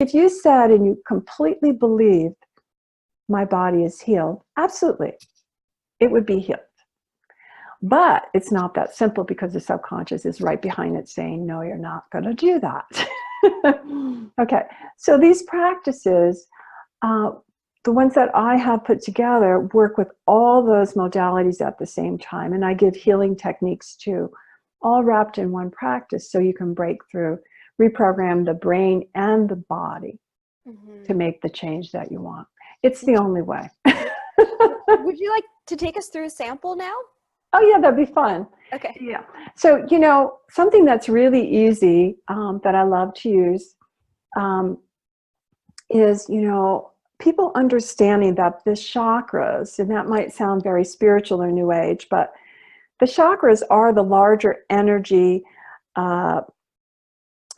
if you said and you completely believed my body is healed, absolutely, it would be healed. But it's not that simple because the subconscious is right behind it saying, no, you're not going to do that. Okay, so these practices, the ones that I have put together, work with all those modalities at the same time. And I give healing techniques too, all wrapped in one practice so you can break through, reprogram the brain and the body to make the change that you want. It's the only way. Would you like to take us through a sample now? Oh yeah, that'd be fun. Okay. Yeah. So, you know, something that's really easy that I love to use is, you know, people understanding that the chakras, and that might sound very spiritual or new age, but the chakras are the larger energy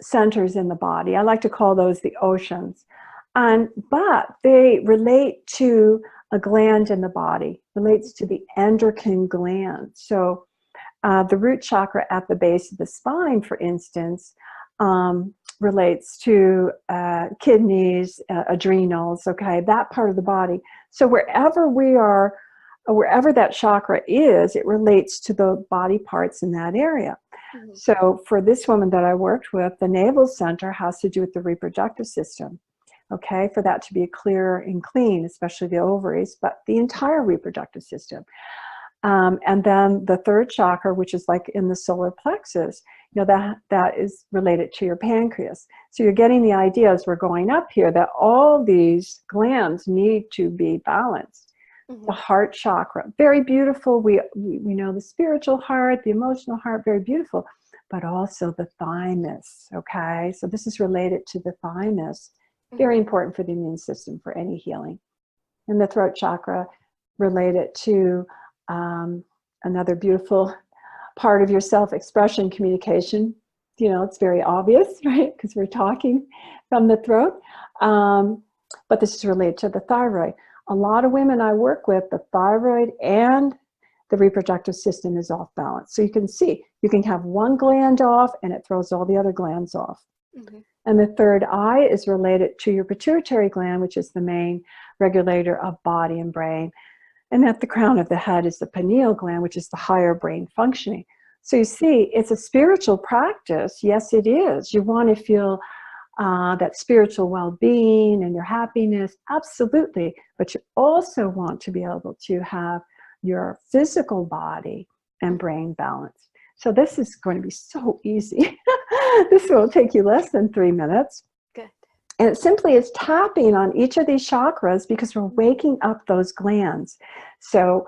centers in the body. I like to call those the oceans. But they relate to a gland in the body, relates to the endocrine gland. So the root chakra at the base of the spine, for instance, relates to kidneys, adrenals, okay, that part of the body. So wherever we are, wherever that chakra is, it relates to the body parts in that area. So for this woman that I worked with, the navel center has to do with the reproductive system. Okay, for that to be clear and clean, especially the ovaries, but the entire reproductive system. And then the third chakra, which is like in the solar plexus, you know, that is related to your pancreas. So you're getting the idea as we're going up here that all these glands need to be balanced. The heart chakra, very beautiful. We know the spiritual heart, the emotional heart, very beautiful, but also the thymus, okay? So this is related to the thymus. Very important for the immune system for any healing. And the throat chakra related to another beautiful part of your self-expression, communication. You know, it's very obvious, right? Because we're talking from the throat. But this is related to the thyroid. A lot of women I work with, the thyroid and the reproductive system is off balance. So you can see, you can have one gland off and it throws all the other glands off. And the third eye is related to your pituitary gland, which is the main regulator of body and brain. And at the crown of the head is the pineal gland, which is the higher brain functioning. So you see, it's a spiritual practice. Yes, it is. You want to feel that spiritual well-being and your happiness, absolutely. But you also want to be able to have your physical body and brain balanced. So this is going to be so easy. This will take you less than 3 minutes. Good. And it simply is tapping on each of these chakras because we're waking up those glands. So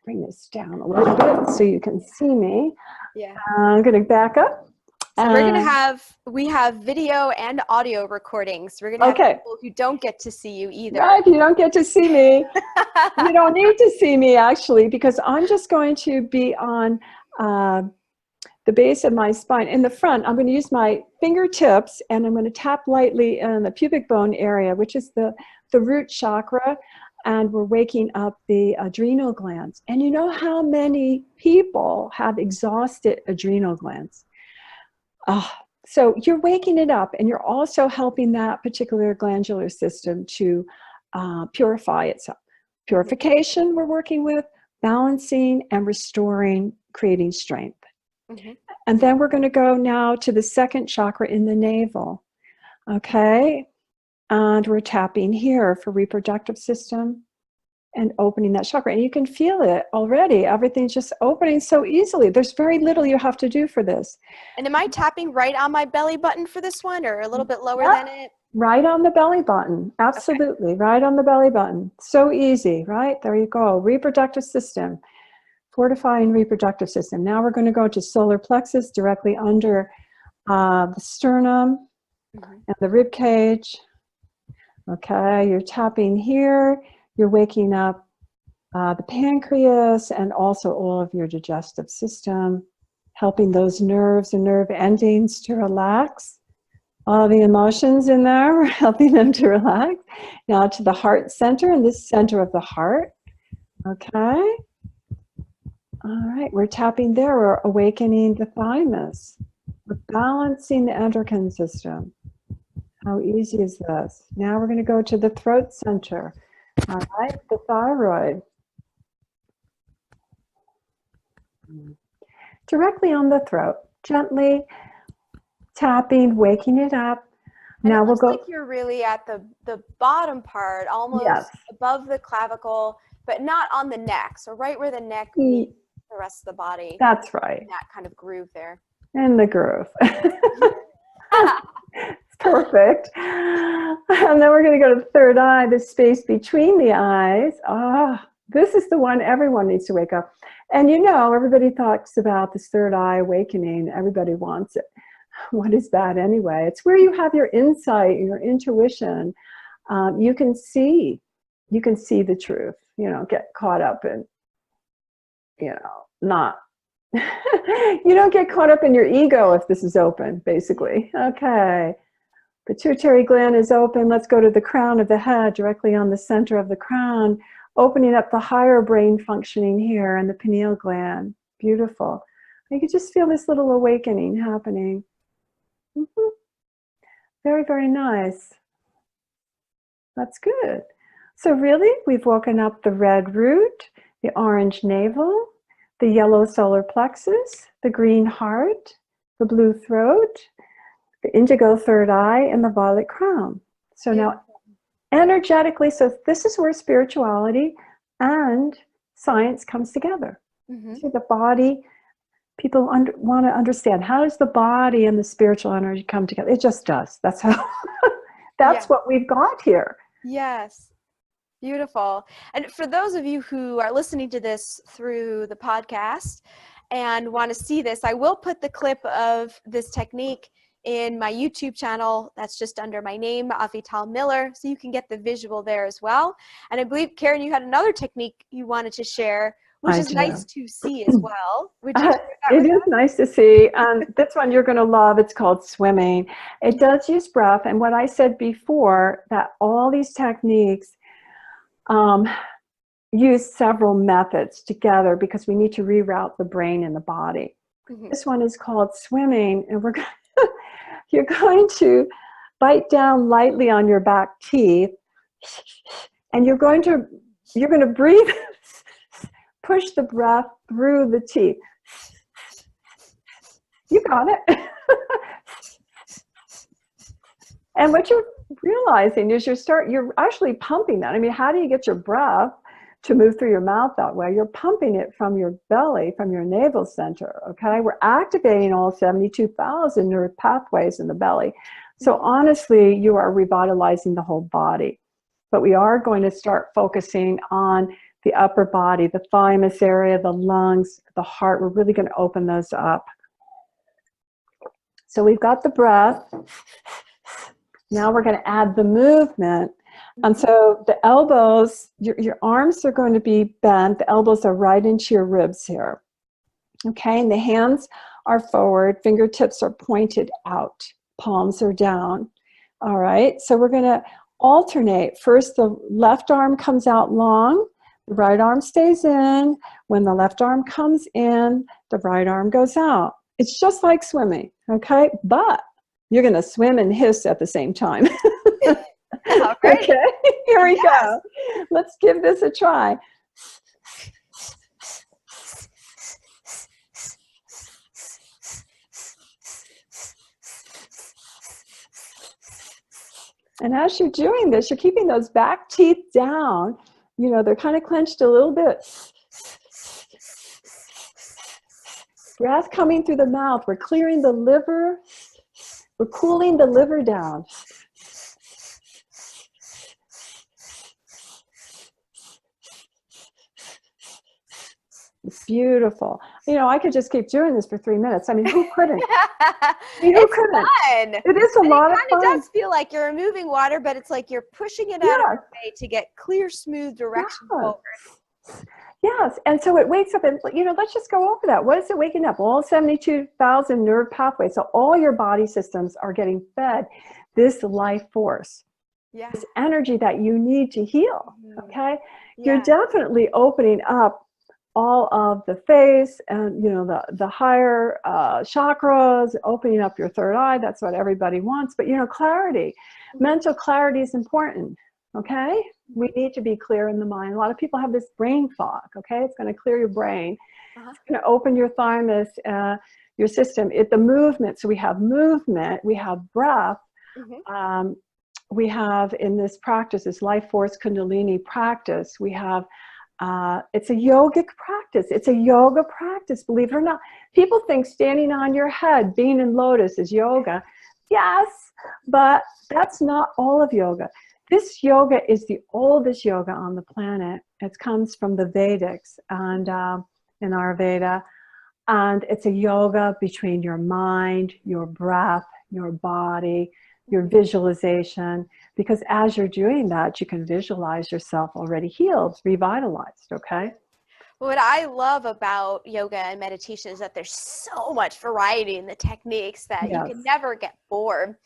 bring this down a little bit so you can see me. Yeah. I'm going to back up. So we're going to we have video and audio recordings. We're going to have people who don't get to see you either. Right, you don't get to see me. You don't need to see me actually, because I'm just going to be on the base of my spine. In the front, I'm going to use my fingertips and I'm going to tap lightly in the pubic bone area, which is the root chakra, and we're waking up the adrenal glands. And you know how many people have exhausted adrenal glands? So you're waking it up and you're also helping that particular glandular system to purify itself. Purification we're working with, balancing and restoring, creating strength. And then we're going to go now to the second chakra in the navel. Okay. And we're tapping here for reproductive system and opening that chakra. And you can feel it already. Everything's just opening so easily. There's very little you have to do for this. And am I tapping right on my belly button for this one, or a little bit lower than it? Right on the belly button. Absolutely. Okay. Right on the belly button. So easy, right? There you go. Reproductive system. Fortifying reproductive system. Now we're going to go to solar plexus directly under the sternum and the rib cage. Okay, you're tapping here. You're waking up the pancreas and also all of your digestive system, helping those nerves and nerve endings to relax. All the emotions in there, we're helping them to relax. Now to the heart center, and this center of the heart. Okay. All right, we're tapping there. We're awakening the thymus. We're balancing the endocrine system. How easy is this? Now we're going to go to the throat center. All right, the thyroid. Directly on the throat, gently tapping, waking it up. And now it looks we'll go. like you're really at the bottom part, almost Yes. above the clavicle, but not on the neck. So right where the neck meets the rest of the body. That's right. In that kind of groove there. In the groove. It's perfect. And then we're going to go to the third eye, the space between the eyes. This is the one everyone needs to wake up. And you know, everybody talks about this third eye awakening. Everybody wants it. What is that anyway? It's where you have your insight, your intuition. You can see the truth, you know, get caught up in, you know, not, you don't get caught up in your ego if this is open, basically. Okay. Pituitary gland is open. Let's go to the crown of the head, directly on the center of the crown, opening up the higher brain functioning here and the pineal gland. Beautiful. You can just feel this little awakening happening. Very, very nice. That's good. So really, we've woken up the red root, the orange navel, the yellow solar plexus, the green heart, the blue throat, the indigo third eye, and the violet crown. So now, energetically, so this is where spirituality and science comes together. See the body. People want to understand, how does the body and the spiritual energy come together? It just does. That's how. That's what we've got here. Yes. Beautiful. And for those of you who are listening to this through the podcast and want to see this, I will put the clip of this technique in my YouTube channel. That's just under my name, Avital Miller, so you can get the visual there as well. And I believe, Karen, you had another technique you wanted to share, which is nice to see as well. It is nice to see. This one you're going to love. It's called swimming. It does use breath. And what I said before, that all these techniques use several methods together because we need to reroute the brain and the body. This one is called swimming, and you're going to bite down lightly on your back teeth, and you're going to breathe, push the breath through the teeth. You got it. And what you're realizing is you're actually pumping that. I mean, how do you get your breath to move through your mouth that way? You're pumping it from your belly, from your navel center, okay? We're activating all 72,000 nerve pathways in the belly. So honestly, you are revitalizing the whole body. But we are going to start focusing on the upper body, the thymus area, the lungs, the heart. We're really going to open those up. So we've got the breath. Now we're going to add the movement. And so the elbows, your arms are going to be bent. The elbows are right into your ribs here. Okay, and the hands are forward. Fingertips are pointed out. Palms are down. All right, so we're going to alternate. First, the left arm comes out long. The right arm stays in. When the left arm comes in, the right arm goes out. It's just like swimming, okay? But you're going to swim and hiss at the same time. All right. Okay, here we go. Let's give this a try. And as you're doing this, you're keeping those back teeth down. You know, they're kind of clenched a little bit. Breath coming through the mouth. We're clearing the liver. We're cooling the liver down. It's beautiful. You know, I could just keep doing this for 3 minutes. I mean, who couldn't? It's fun. It is a lot of fun. It kind of does feel like you're removing water, but it's like you're pushing it out of your way to get clear, smooth direction forward. Yes, and so it wakes up, and you know, let's just go over that. What is it waking up? All 72,000 nerve pathways. So all your body systems are getting fed this life force, this energy that you need to heal. Okay, you're definitely opening up all of the face and, you know, the higher chakras, opening up your third eye. That's what everybody wants. But, you know, clarity, mental clarity is important. Okay. We need to be clear in the mind. A lot of people have this brain fog. Okay. It's going to clear your brain. It's going to open your thymus, your system. The movement. So we have movement, we have breath. We have in this practice, this life force Kundalini practice, we have, it's a yogic practice. It's a yoga practice, believe it or not. People think standing on your head, being in lotus is yoga. Yes, but that's not all of yoga. This yoga is the oldest yoga on the planet. It comes from the Vedics and in Ayurveda. And it's a yoga between your mind, your breath, your body, your visualization, because as you're doing that, you can visualize yourself already healed, revitalized, okay? What I love about yoga and meditation is that there's so much variety in the techniques that you can never get bored.